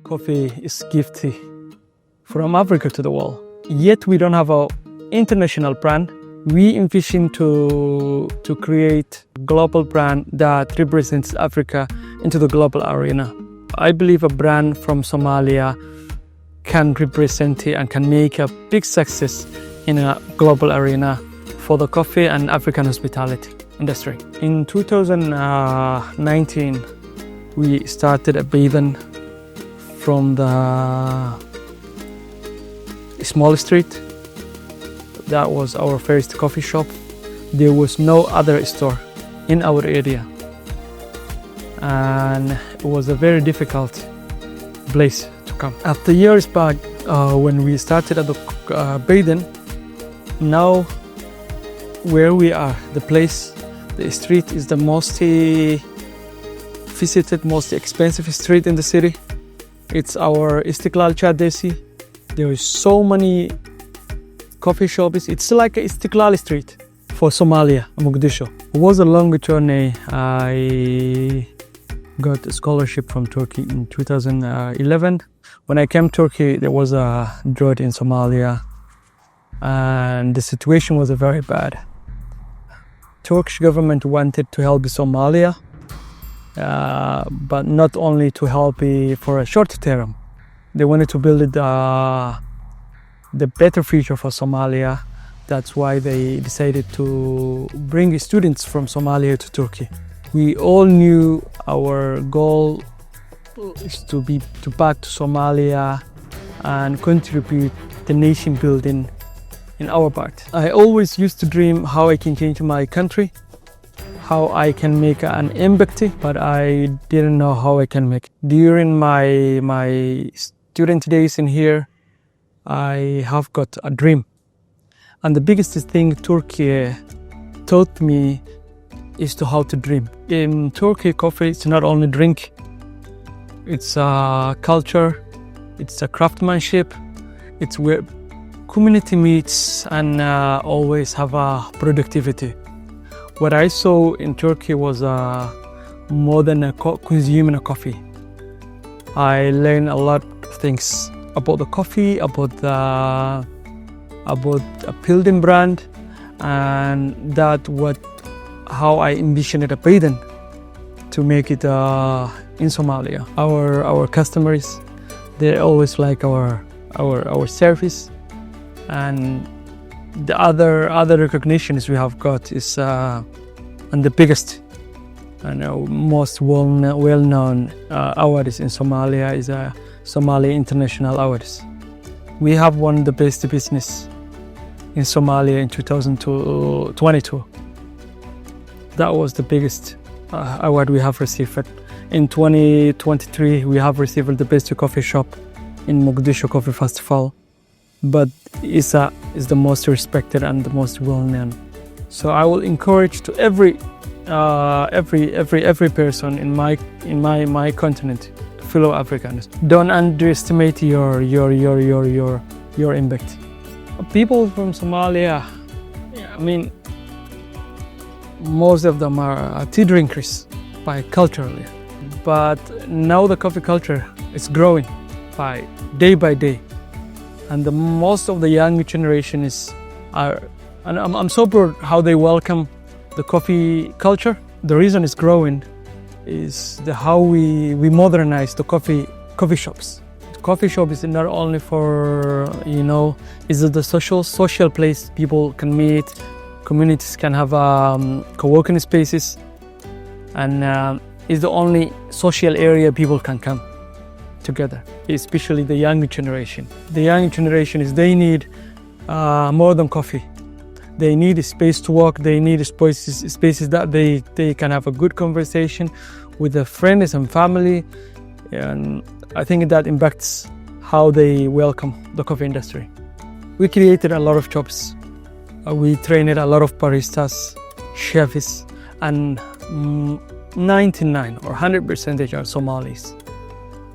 Coffee is gifted from Africa to the world. Yet we don't have an international brand. We envision to create a global brand that represents Africa into the global arena. I believe a brand from Somalia can represent it and can make a big success in a global arena for the coffee and African hospitality industry. In 2019, we started a Beydan from the small street. That was our first coffee shop. There was no other store in our area. And it was a very difficult place to come. After years back, when we started at the Beydan, now where we are, the place, the street is the most visited, most expensive street in the city. It's our Istiklal Chadesi. There is so many coffee shops. It's like a Istiklal street for Somalia, Mogadishu. It was a long journey. I got a scholarship from Turkey in 2011. When I came to Turkey, there was a drought in Somalia and the situation was very bad. Turkish government wanted to help Somalia, but not only to help for a short term. They wanted to build the better future for Somalia. That's why they decided to bring students from Somalia to Turkey. We all knew our goal is to back to Somalia and contribute the nation building in our part. I always used to dream how I can change my country, how I can make an impact, but I didn't know how I can make it. During my student days in here, I have got a dream. And the biggest thing Turkey taught me is to how to dream. In Turkey, coffee is not only drink, it's a culture, it's a craftsmanship, it's where community meets and always have a productivity. What I saw in Turkey was more than consuming a coffee. I learned a lot of things about the coffee, about a building brand, and how I envisioned a Beydan to make it in Somalia. Our customers, they always like our service, and the other recognitions we have got is and the biggest and most well-known awards in Somalia is a Somali International Awards. We have won the best business in Somalia in 2022. That was the biggest award we have received. In 2023, we have received the best coffee shop in Mogadishu Coffee Festival, but it's the most respected and the most well-known. So I will encourage to every person in my continent to follow Africans. Don't underestimate your impact. People from Somalia, I mean, most of them are tea drinkers by culturally, but now the coffee culture is growing day by day, and most of the young generation and I'm so proud how they welcome the coffee culture. The reason it's growing is how we modernize the coffee shops. The coffee shop is not only for is the social place people can meet. Communities can have co-working spaces, and it's the only social area people can come together, especially the young generation. The young generation they need more than coffee. They need a space to walk, they need spaces that they can have a good conversation with their friends and family, and I think that impacts how they welcome the coffee industry. We created a lot of jobs. We trained a lot of baristas, chefs, and 99 or 100% are Somalis.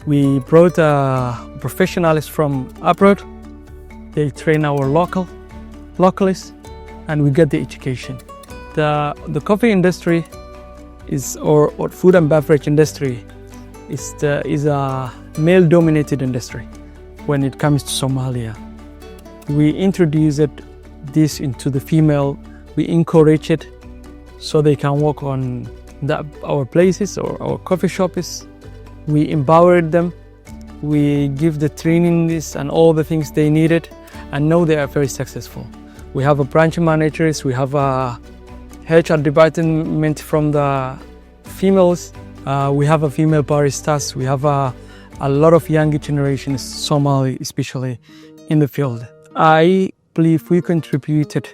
We brought professionals from abroad. They train our locals, and we get the education. The coffee industry or food and beverage industry is a male-dominated industry when it comes to Somalia. We introduced this into the female. We encourage it so they can work on our places or our coffee shops. We empowered them. We give the trainings and all the things they needed, and now they are very successful. We have a branch managers, we have a HR department from the females, we have a female baristas, we have a lot of young generations, Somali especially, in the field. I believe we contributed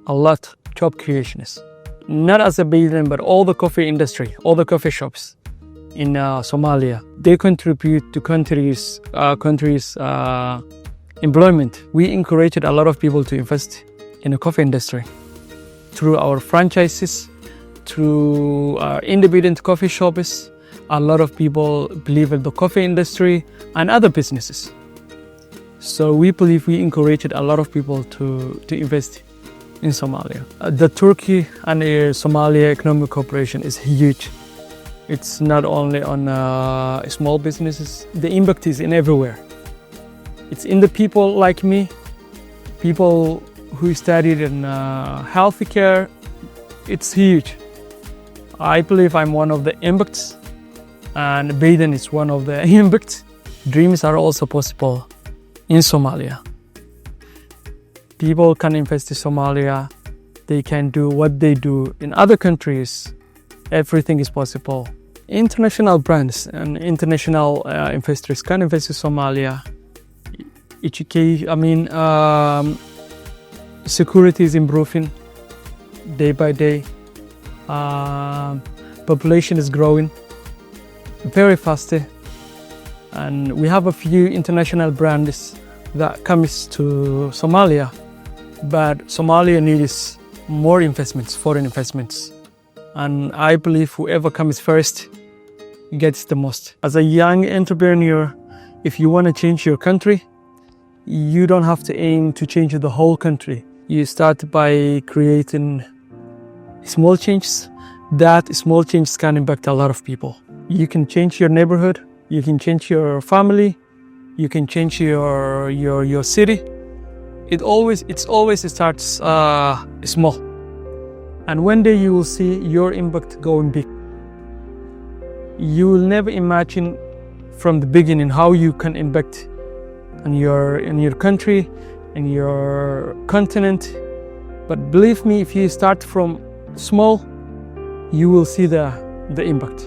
a lot to job creations, not as a Beydan, but all the coffee industry, all the coffee shops in Somalia. They contribute to countries' employment. We encouraged a lot of people to invest in the coffee industry through our franchises, through our independent coffee shops. A lot of people believe in the coffee industry and other businesses. So we believe we encouraged a lot of people to invest in Somalia. The Turkey and Somalia economic cooperation is huge. It's not only on small businesses. The impact is in everywhere. It's in the people like me, people who studied in healthcare. It's huge. I believe I'm one of the impacts, and Beydan is one of the impacts. Dreams are also possible in Somalia. People can invest in Somalia. They can do what they do in other countries. Everything is possible. International brands and international investors can invest in Somalia. Security is improving day by day. Population is growing very fast, and we have a few international brands that comes to Somalia, but Somalia needs more investments, foreign investments. And I believe whoever comes first gets the most. As a young entrepreneur, if you want to change your country, you don't have to aim to change the whole country. You start by creating small changes. That small changes can impact a lot of people. You can change your neighborhood, you can change your family, you can change your city. It always starts small. And one day you will see your impact going big. You will never imagine from the beginning how you can impact in your country, in your continent. But believe me, if you start from small, you will see the impact.